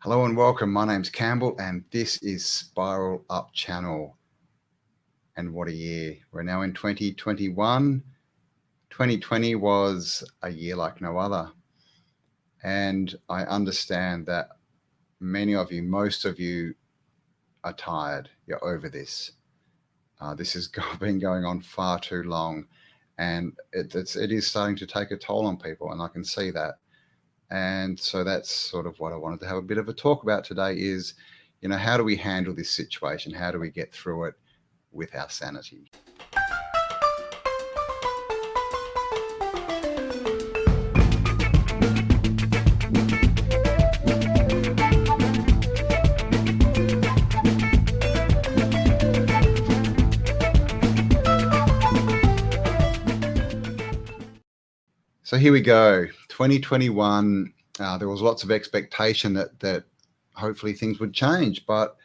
Hello and welcome. My name's Campbell and this is Spiral Up Channel. And what a year. We're now in 2021. 2020 was a year like no other. And I understand that many of you, most of you are tired. You're over this. This has been going on far too long. And it is starting to take a toll on people. And I can see that. And so that's sort of what I wanted to have a bit of a talk about today is, how do we handle this situation? How do we get through it with our sanity? So here we go, 2021. There was lots of expectation that hopefully things would change, but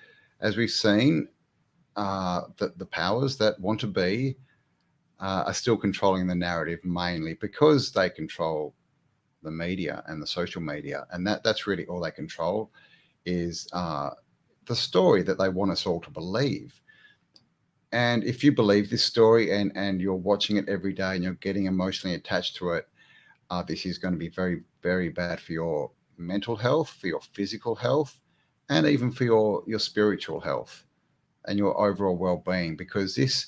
as we've seen, the powers that want to be are still controlling the narrative, mainly because they control the media and the social media, and that's really all they control is the story that they want us all to believe. And if you believe this story and you're watching it every day and you're getting emotionally attached to it, this is going to be very, very bad for your mental health, for your physical health, and even for your spiritual health and your overall well-being, because this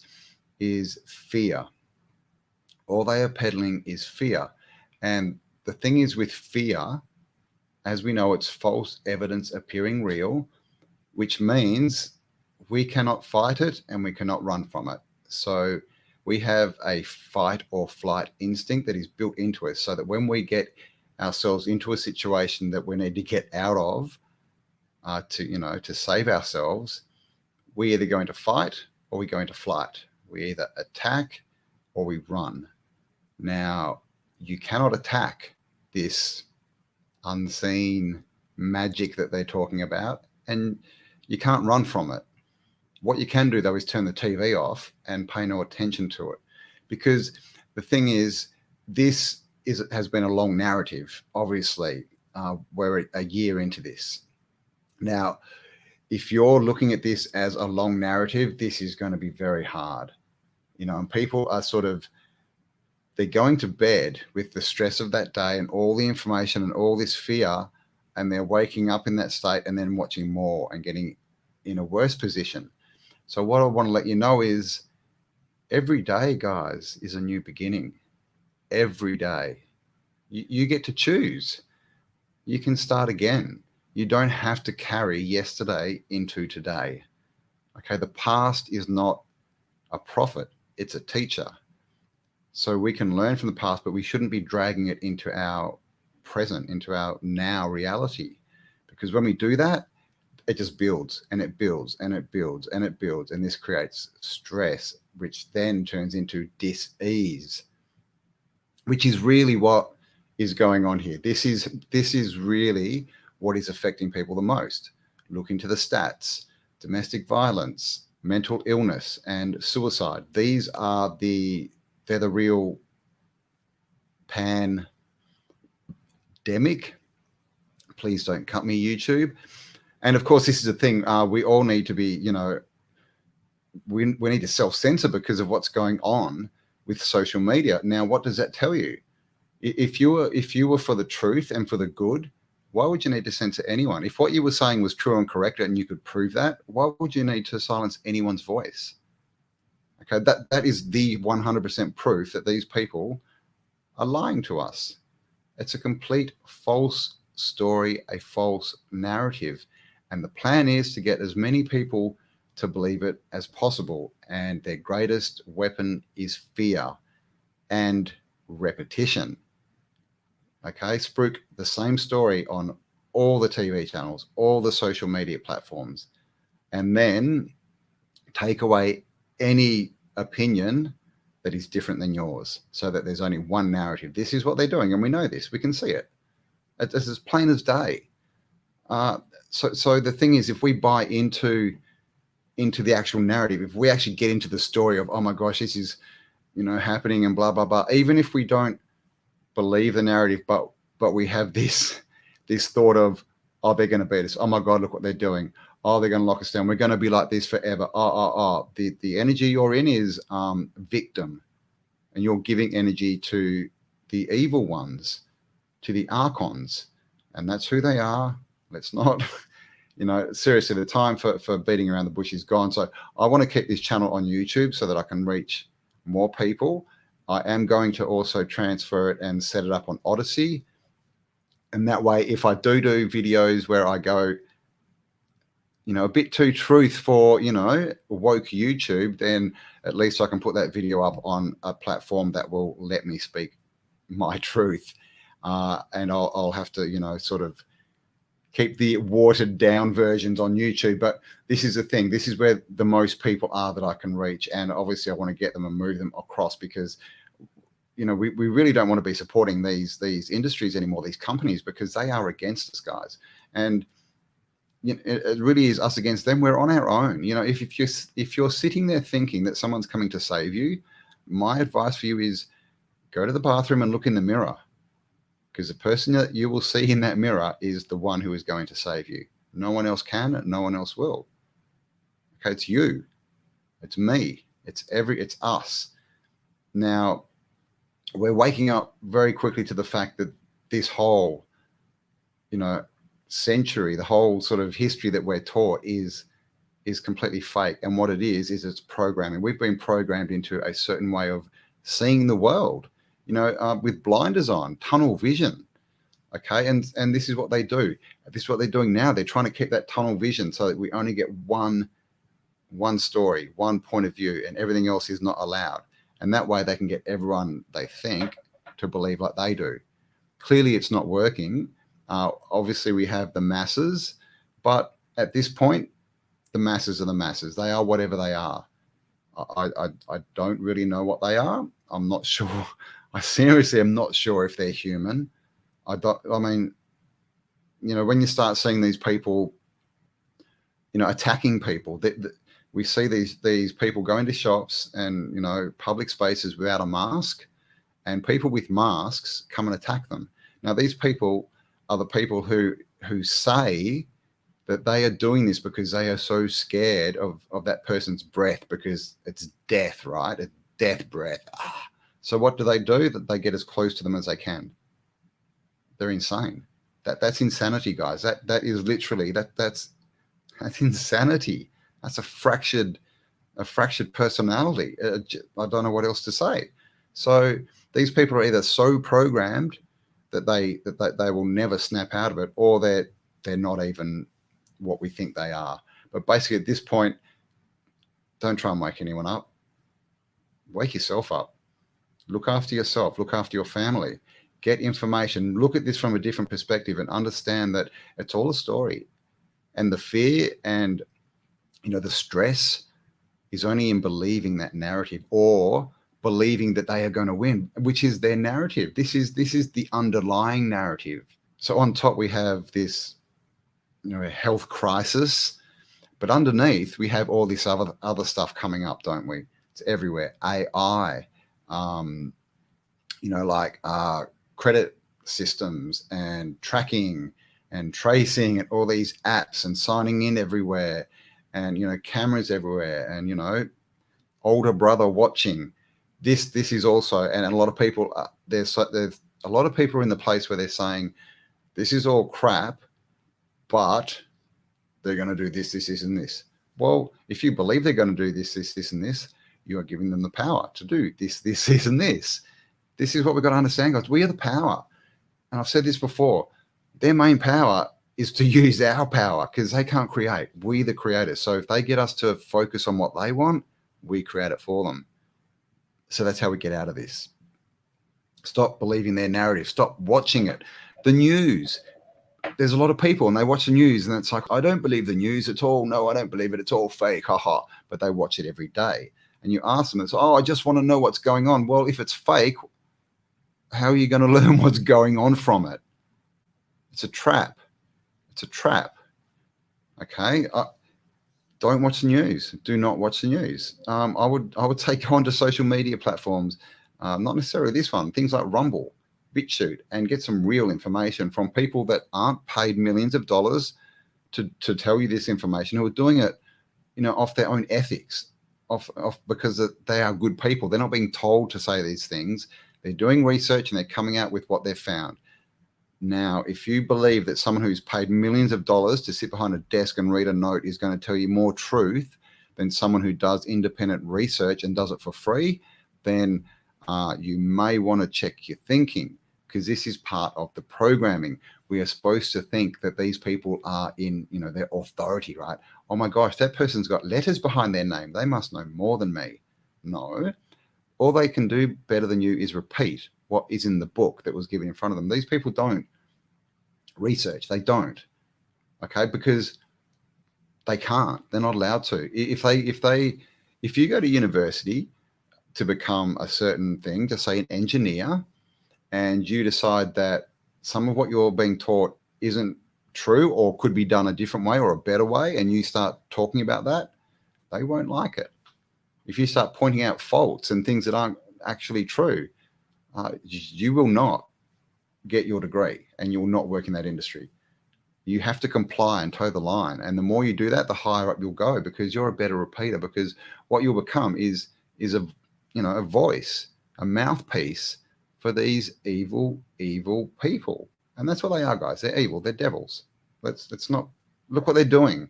is fear. All they are peddling is fear. And the thing is with fear, as we know, it's false evidence appearing real, which means we cannot fight it and we cannot run from it. So we have a fight or flight instinct that is built into us, so that when we get ourselves into a situation that we need to get out of to save ourselves, we're either going to fight or we're going to flight. We either attack or we run. Now, you cannot attack this unseen magic that they're talking about, and you can't run from it. What you can do, though, is turn the TV off and pay no attention to it. Because the thing is, has been a long narrative, obviously. We're a year into this. Now, if you're looking at this as a long narrative, this is going to be very hard. And people are they're going to bed with the stress of that day and all the information and all this fear, and they're waking up in that state and then watching more and getting in a worse position. So what I want to let you know is every day, guys, is a new beginning. Every day. You get to choose. You can start again. You don't have to carry yesterday into today. Okay, the past is not a prophet. It's a teacher. So we can learn from the past, but we shouldn't be dragging it into our present, into our now reality. Because when we do that, it just builds and it builds and it builds and it builds. And this creates stress, which then turns into dis-ease, which is really what is going on here. This is really what is affecting people the most. Look into the stats: domestic violence, mental illness, and suicide. They're the real pandemic. Please don't cut me, YouTube. And of course, this is the thing. We all need to be, we need to self-censor because of what's going on with social media. Now, what does that tell you? If you were for the truth and for the good, why would you need to censor anyone? If what you were saying was true and correct and you could prove that, why would you need to silence anyone's voice? Okay, that is the 100% proof that these people are lying to us. It's a complete false story, a false narrative. And the plan is to get as many people to believe it as possible. And their greatest weapon is fear and repetition. Okay, spruik the same story on all the TV channels, all the social media platforms, and then take away any opinion that is different than yours, so that there's only one narrative. This is what they're doing, and we know this. We can see it. It's as plain as day. So the thing is, if we buy into the actual narrative, if we actually get into the story of, oh my gosh, this is, happening and blah, blah, blah, even if we don't believe the narrative, but we have this thought of, Oh, they're going to beat us. Oh my God, look what they're doing. Oh, they're going to lock us down. We're going to be like this forever. The energy you're in is victim, and you're giving energy to the evil ones, to the archons, and that's who they are. Let's not, seriously, the time for beating around the bush is gone. So I want to keep this channel on YouTube so that I can reach more people. I am going to also transfer it and set it up on Odyssey. And that way, if I do videos where I go, a bit too truth for, woke YouTube, then at least I can put that video up on a platform that will let me speak my truth. And I'll have to, sort of keep the watered down versions on YouTube. But this is the thing. This is where the most people are that I can reach. And obviously I want to get them and move them across, because we really don't want to be supporting these industries anymore, these companies, because they are against us, guys. And it really is us against them. We're on our own. If you're sitting there thinking that someone's coming to save you, my advice for you is go to the bathroom and look in the mirror, because the person that you will see in that mirror is the one who is going to save you. No one else can, no one else will. Okay, it's you, it's me, it's us. Now, we're waking up very quickly to the fact that this whole, century, the whole sort of history that we're taught is completely fake. And what it is it's programming. We've been programmed into a certain way of seeing the world, with blinders on, tunnel vision. Okay, and this is what they do. This is what they're doing now. They're trying to keep that tunnel vision so that we only get one story, one point of view, and everything else is not allowed. And that way they can get everyone, they think, to believe like they do. Clearly it's not working. Obviously we have the masses, but at this point, the masses are the masses. They are whatever they are. I don't really know what they are. I'm not sure. I seriously am not sure if they're human. When you start seeing these people, attacking people, we see these people go into shops and, public spaces without a mask, and people with masks come and attack them. Now, these people are the people who say that they are doing this because they are so scared of that person's breath, because it's death, right? It's death breath. So what do? That they get as close to them as they can. They're insane. That's insanity, guys. That is literally that's insanity. That's a fractured personality. I don't know what else to say. So these people are either so programmed that they will never snap out of it, or they're not even what we think they are. But basically at this point, don't try and wake anyone up. Wake yourself up. Look after yourself. Look after your family. Get information. Look at this from a different perspective and understand that it's all a story. And the fear and the stress is only in believing that narrative, or believing that they are going to win, which is their narrative. This is the underlying narrative. So on top we have this health crisis, but underneath we have all this other stuff coming up, don't we? It's everywhere. AI, credit systems and tracking and tracing, and all these apps and signing in everywhere, and cameras everywhere, and older brother watching. This is also, and a lot of people, there's a lot of people in the place where they're saying this is all crap, but they're going to do this, and this. Well, if you believe they're going to do this, and this, you are giving them the power to do this, and this. This is what we've got to understand, guys. We are the power. And I've said this before. Their main power is to use our power, because they can't create. We the creators. So if they get us to focus on what they want, we create it for them. So that's how we get out of this. Stop believing their narrative. Stop watching it. The news. There's a lot of people and they watch the news and it's like, I don't believe the news at all. No, I don't believe it. It's all fake. Haha. But they watch it every day. And you ask them, it's, I just want to know what's going on. Well, if it's fake, how are you going to learn what's going on from it? It's a trap. It's a trap. Okay. Don't watch the news. Do not watch the news. I would take on to social media platforms, not necessarily this one, things like Rumble. BitChute and get some real information from people that aren't paid millions of dollars to tell you this information, who are doing it, off their own ethics, off because they are good people. They're not being told to say these things. They're doing research and they're coming out with what they've found. Now, if you believe that someone who's paid millions of dollars to sit behind a desk and read a note is going to tell you more truth than someone who does independent research and does it for free, then you may want to check your thinking, because this is part of the programming. We are supposed to think that these people are in, their authority, right? Oh my gosh, that person's got letters behind their name. They must know more than me. No, all they can do better than you is repeat what is in the book that was given in front of them. These people don't research. They don't, okay? Because they can't. They're not allowed to. If you go to university to become a certain thing, to say an engineer, and you decide that some of what you're being taught isn't true or could be done a different way or a better way, and you start talking about that, they won't like it. If you start pointing out faults and things that aren't actually true, you will not get your degree and you will not work in that industry. You have to comply and toe the line. And the more you do that, the higher up you'll go, because you're a better repeater, because what you'll become is a voice, a mouthpiece for these evil people. And that's what they are, guys. They're evil. They're devils. Let's not look what they're doing.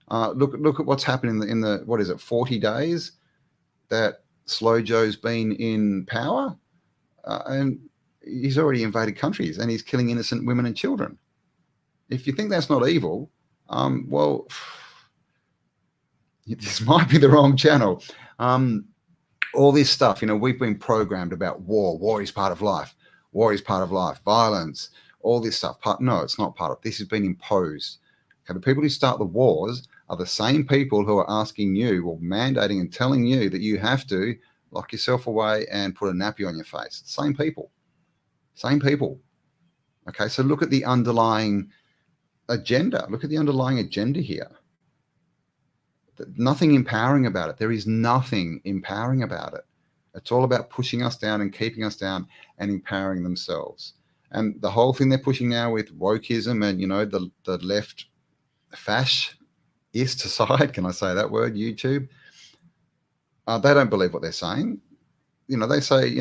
Look at what's happened in the what is it, 40 days that Slow Joe's been in power, and he's already invaded countries and he's killing innocent women and children. If you think that's not evil, well, this might be the wrong channel. All this stuff, we've been programmed about war. War is part of life. War is part of life. Violence, all this stuff. No, it's not part of. This has been imposed. Okay, the people who start the wars are the same people who are asking you, or mandating and telling you that you have to lock yourself away and put a nappy on your face. Same people. Same people. Okay, so look at the underlying agenda. Look at the underlying agenda here. Nothing empowering about it. There is nothing empowering about it. It's all about pushing us down and keeping us down and empowering themselves. And the whole thing they're pushing now with wokeism and, the left fascist side, can I say that word, YouTube? They don't believe what they're saying. They say,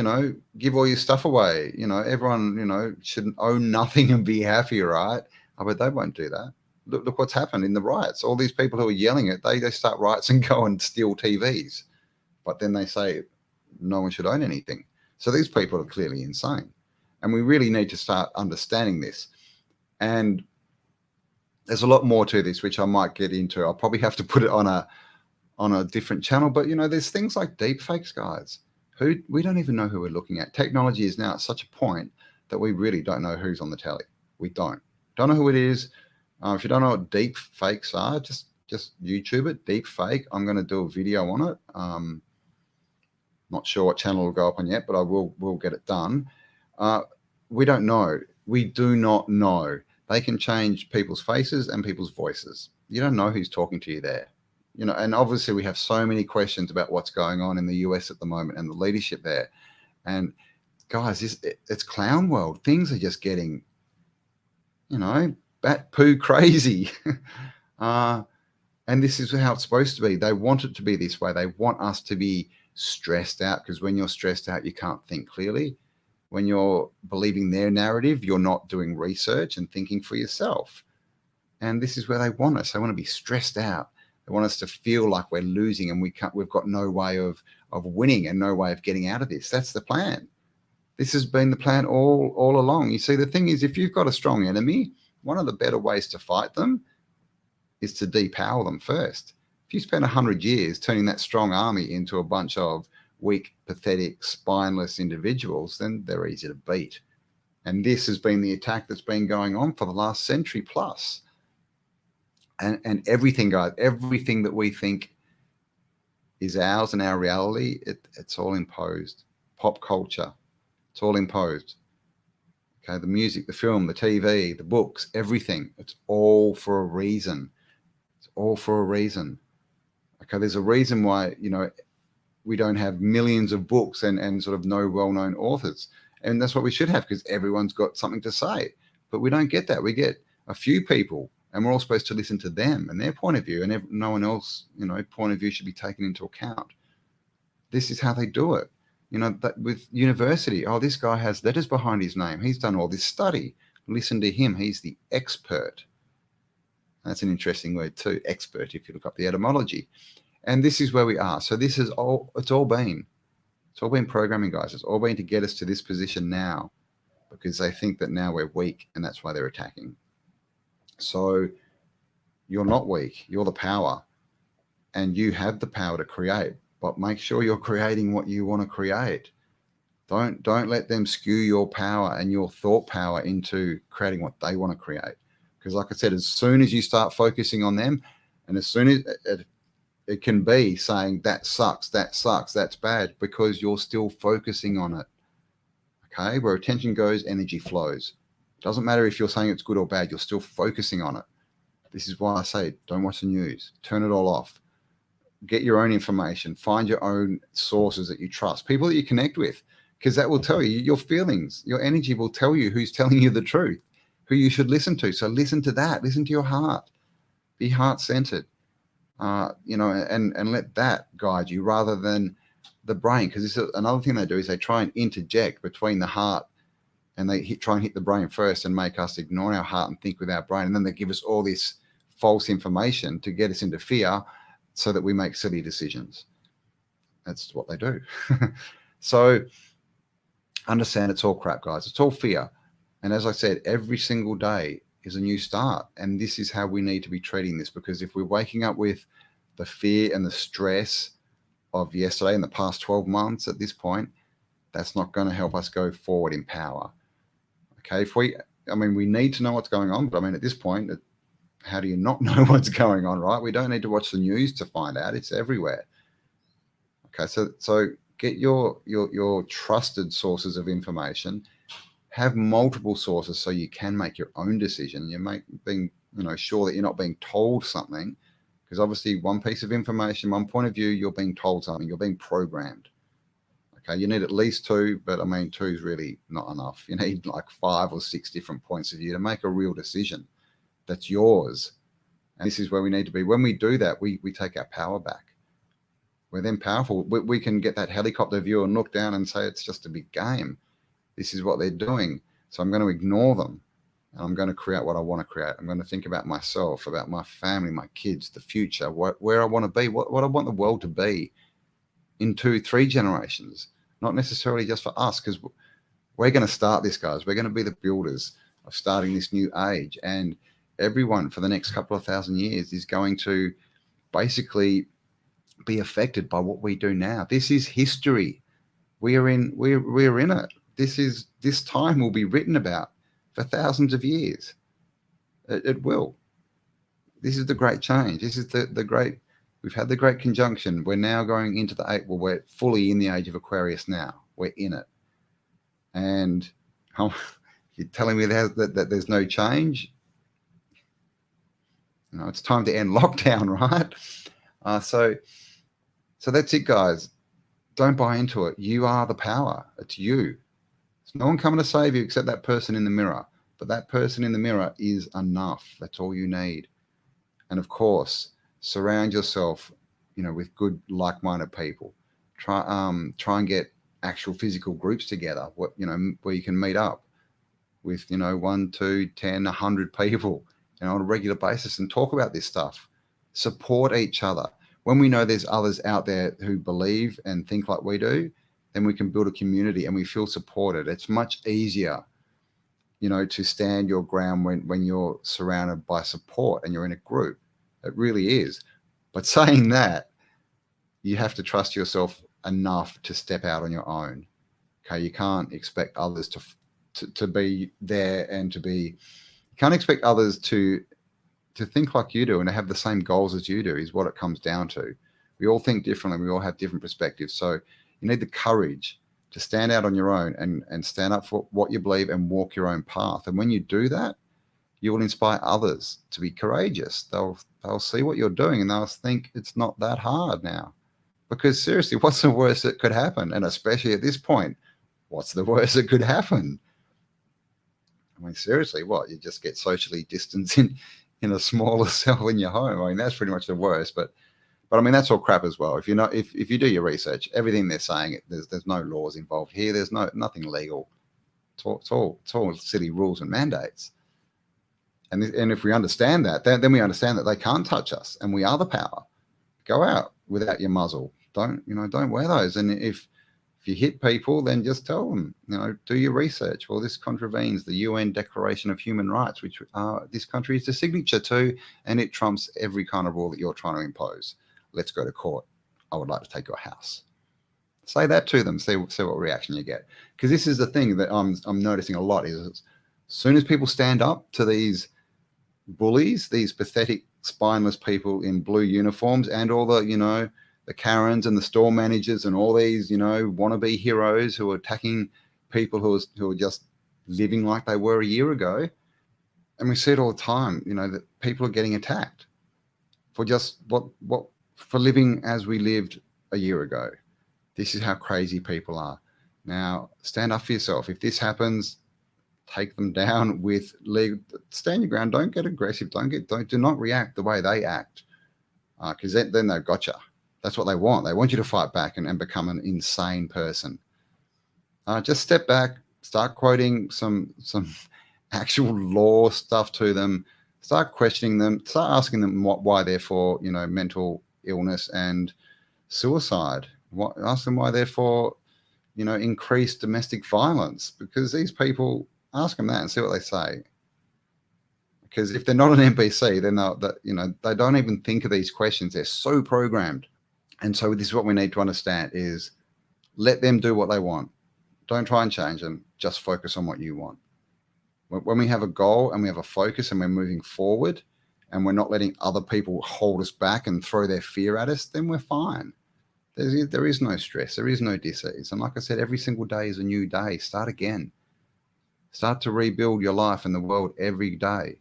give all your stuff away. Everyone, should own nothing and be happy, right? But they won't do that. Look what's happened in the riots. All these people who are yelling it, they start riots and go and steal TVs. But then they say no one should own anything. So these people are clearly insane. And we really need to start understanding this. And there's a lot more to this, which I might get into. I'll probably have to put it on a different channel. But, there's things like deep fakes, guys, who we don't even know who we're looking at. Technology is now at such a point that we really don't know who's on the telly. We don't know who it is. If you don't know what deep fakes are, just YouTube it, deep fake. I'm going to do a video on it. Not sure what channel will go up on yet, but I will get it done. We don't know. We do not know. They can change people's faces and people's voices. You don't know who's talking to you there. And obviously we have so many questions about what's going on in the US at the moment and the leadership there. And guys, it's clown world. Things are just getting, bat poo crazy. And this is how it's supposed to be. They want it to be this way. They want us to be stressed out, because when you're stressed out, you can't think clearly. When you're believing their narrative, you're not doing research and thinking for yourself. And this is where they want us. They want to be stressed out. They want us to feel like we're losing and we've got no way of winning and no way of getting out of this. That's the plan. This has been the plan all along. You see, the thing is, if you've got a strong enemy, one of the better ways to fight them is to depower them first. If you spend 100 years turning that strong army into a bunch of weak, pathetic, spineless individuals, then they're easy to beat. And this has been the attack that's been going on for the last century plus. And everything, guys, everything that we think is ours and our reality, it's all imposed. Pop culture, it's all imposed. Okay, the music, the film, the TV, the books, everything, it's all for a reason. It's all for a reason. Okay, there's a reason why, we don't have millions of books and sort of no well-known authors. And that's what we should have, because everyone's got something to say. But we don't get that. We get a few people, and we're all supposed to listen to them and their point of view, and no one else, point of view should be taken into account. This is how they do it. That with university, oh, this guy has letters behind his name. He's done all this study. Listen to him. He's the expert. That's an interesting word too, expert, if you look up the etymology. And this is where we are. So this is all, it's all been programming, guys. It's all been to get us to this position now, because they think that now we're weak, and that's why they're attacking. So you're not weak. You're the power, and you have the power to create, but make sure you're creating what you want to create. Don't let them skew your power and your thought power into creating what they want to create. Because like I said, as soon as you start focusing on them, and as soon as it can be saying that sucks, that's bad, because you're still focusing on it. Okay, where attention goes, energy flows. Doesn't matter if you're saying it's good or bad, you're still focusing on it. This is why I say don't watch the news. Turn it all off. Get your own information. Find your own sources that you trust, people that you connect with, because that will tell you your feelings. Your energy will tell you who's telling you the truth, who you should listen to. So listen to that. Listen to your heart. Be heart-centered, and let that guide you rather than the brain. Because this is another thing they do, is they try and interject between the heart, and they try and hit the brain first and make us ignore our heart and think with our brain. And then they give us all this false information to get us into fear so that we make silly decisions. That's what they do. So understand it's all crap, guys. It's all fear. And as I said, every single day is a new start. And this is how we need to be treating this, because if we're waking up with the fear and the stress of yesterday and the past 12 months at this point, that's not going to help us go forward in power. Okay, we need to know what's going on, but at this point, how do you not know what's going on, right? We don't need to watch the news to find out. It's everywhere. Okay, so get your trusted sources of information. Have multiple sources so you can make your own decision. Being sure that you're not being told something, because obviously one piece of information, one point of view, you're being told something. You're being programmed. Okay, you need at least two, but 2 is really not enough. You need like 5 or 6 different points of view to make a real decision that's yours. And this is where we need to be. When we do that, we take our power back. We're then powerful. We can get that helicopter view and look down and say it's just a big game. This is what they're doing. So I'm going to ignore them, and I'm going to create what I want to create. I'm going to think about myself, about my family, my kids, the future, where I want to be, what I want the world to be in 2-3 generations, not necessarily just for us, because we're going to start this, guys. We're going to be the builders of starting this new age, and everyone for the next couple of thousand years is going to basically be affected by what we do now. This is history. We're in it. This time will be written about for thousands of years. It will. This is the great change. This is the great. We've had the great conjunction. We're now going into the 8. Well, we're fully in the age of Aquarius now. We're in it. And you're telling me that there's no change? It's time to end lockdown, right? So that's it, guys. Don't buy into it. You are the power. It's you. There's no one coming to save you except that person in the mirror. But that person in the mirror is enough. That's all you need. And of course, surround yourself, with good, like-minded people. Try and get actual physical groups together, where you can meet up with, 1, 2, 10, 100 people, on a regular basis and talk about this stuff. Support each other. When we know there's others out there who believe and think like we do, then we can build a community and we feel supported. It's much easier, to stand your ground when you're surrounded by support and you're in a group. It really is. But saying that, you have to trust yourself enough to step out on your own. Okay, you can't expect others to be there and you can't expect others to think like you do and to have the same goals as you do, is what it comes down to. We all think differently. We all have different perspectives. So you need the courage to stand out on your own and stand up for what you believe and walk your own path. And when you do that, you will inspire others to be courageous. They'll see what you're doing and they'll think it's not that hard now. Because seriously, what's the worst that could happen? And especially at this point, what's the worst that could happen? I mean, seriously, what? You just get socially distanced in a smaller cell in your home. I mean, that's pretty much the worst. But I mean, that's all crap as well. If you're not, if you do your research, everything they're saying, there's no laws involved here. There's nothing legal. It's all silly rules and mandates. And if we understand that, then we understand that they can't touch us, and we are the power. Go out without your muzzle. Don't wear those. And if you hit people, then just tell them, do your research. Well, this contravenes the UN Declaration of Human Rights, which this country is a signature to, and it trumps every kind of rule that you're trying to impose. Let's go to court. I would like to take your house. Say that to them. See what reaction you get. Because this is the thing that I'm noticing a lot is, as soon as people stand up to these bullies, these pathetic, spineless people in blue uniforms, and all the the Karens and the store managers and all these wannabe heroes who are attacking people who are just living like they were a year ago. And we see it all the time, that people are getting attacked for just for living as we lived a year ago. This is how crazy people are. Now, stand up for yourself. If this happens, take them down with legal. Stand your ground. Don't get aggressive. Do not react the way they act, because then they've got you. That's what they want. They want you to fight back and become an insane person. Just step back. Start quoting some actual law stuff to them. Start questioning them. Start asking them why they're for mental illness and suicide. Ask them why they're for increased domestic violence, because these people, ask them that and see what they say. Because if they're not an NPC, then they don't even think of these questions. They're so programmed. And so this is what we need to understand is, let them do what they want. Don't try and change them. Just focus on what you want. When we have a goal and we have a focus and we're moving forward and we're not letting other people hold us back and throw their fear at us, then we're fine. There is no stress. There is no disease. And like I said, every single day is a new day. Start again. Start to rebuild your life and the world every day.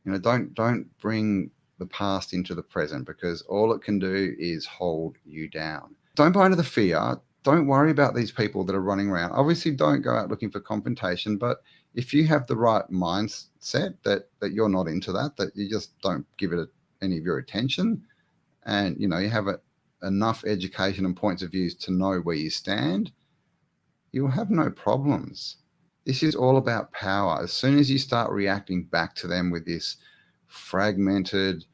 Don't bring the past into the present, because all it can do is hold you down. Don't buy into the fear. Don't worry about these people that are running around. Obviously, don't go out looking for confrontation, but if you have the right mindset that you're not into that you just don't give it any of your attention, and you have enough education and points of views to know where you stand, you'll have no problems. This is all about power. As soon as you start reacting back to them with this fragmented,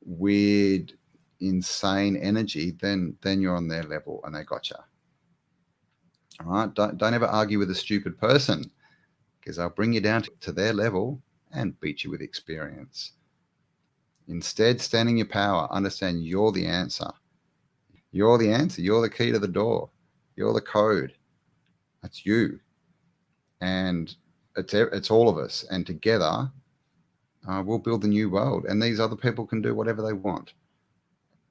weird, insane energy, then you're on their level and they got you. All right? Don't ever argue with a stupid person, because they'll bring you down to their level and beat you with experience. Instead, stand in your power. Understand you're the answer. You're the answer. You're the key to the door. You're the code. That's you. And it's all of us. And together, we'll build the new world. And these other people can do whatever they want.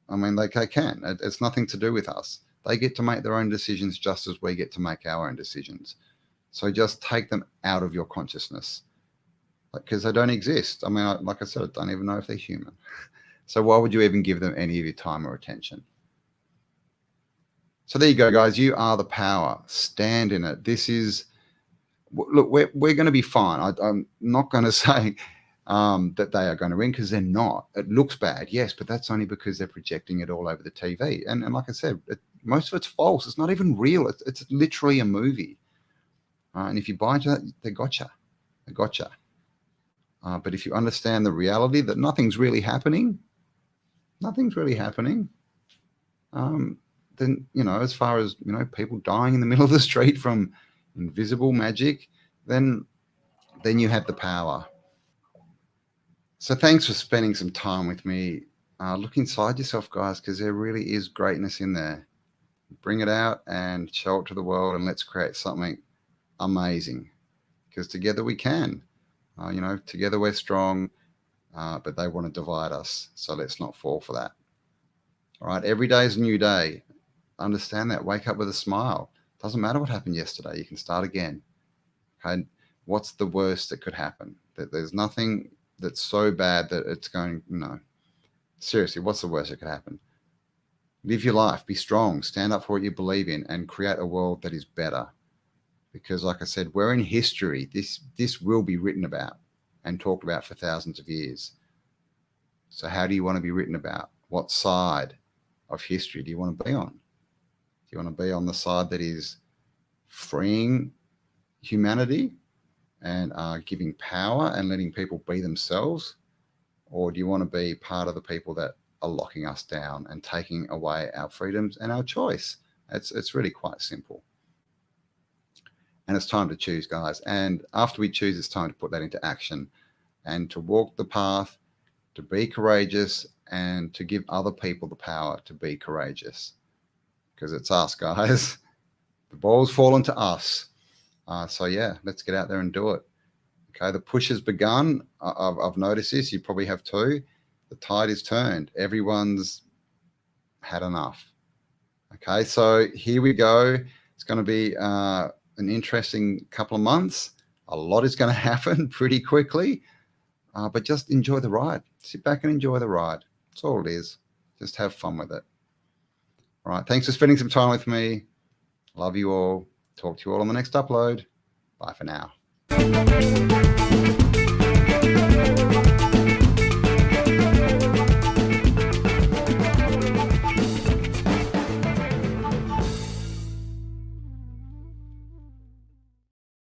I mean, they can. It's nothing to do with us. They get to make their own decisions just as we get to make our own decisions. So just take them out of your consciousness, because they don't exist. I mean, like I said, I don't even know if they're human. So why would you even give them any of your time or attention? So there you go, guys. You are the power. Stand in it. This is, look, we're going to be fine. I'm not going to say that they are going to win, because they're not. It looks bad, yes, but that's only because they're projecting it all over the TV. And like I said, most of it's false. It's not even real. It's literally a movie. And if you buy into that, they gotcha. They gotcha. But if you understand the reality that nothing's really happening, then, as far as, people dying in the middle of the street from invisible magic, then you have the power. So thanks for spending some time with me. Look inside yourself, guys, because there really is greatness in there. Bring it out and show it to the world, and let's create something amazing, because together we can. Together we're strong, but they want to divide us. So let's not fall for that. All right. Every day is a new day. Understand that. Wake up with a smile. Doesn't matter what happened yesterday. You can start again. Okay. What's the worst that could happen? That there's nothing that's so bad that it's going, seriously, what's the worst that could happen? Live your life, be strong, stand up for what you believe in, and create a world that is better. because like I said, we're in history. This will be written about and talked about for thousands of years. So how do you want to be written about? What side of history do you want to be on? Do you want to be on the side that is freeing humanity and giving power and letting people be themselves? Or do you want to be part of the people that are locking us down and taking away our freedoms and our choice? It's really quite simple. And it's time to choose, guys. And after we choose, it's time to put that into action and to walk the path, to be courageous, and to give other people the power to be courageous. Because it's us, guys. The ball's fallen to us. So yeah, let's get out there and do it. Okay, the push has begun. I've noticed this. You probably have too. The tide is turned. Everyone's had enough. Okay, so here we go. It's going to be an interesting couple of months. A lot is going to happen pretty quickly, but just enjoy the ride. Sit back and enjoy the ride. That's all it is. Just have fun with it. All right, thanks for spending some time with me. Love you all. Talk to you all on the next upload. Bye for now.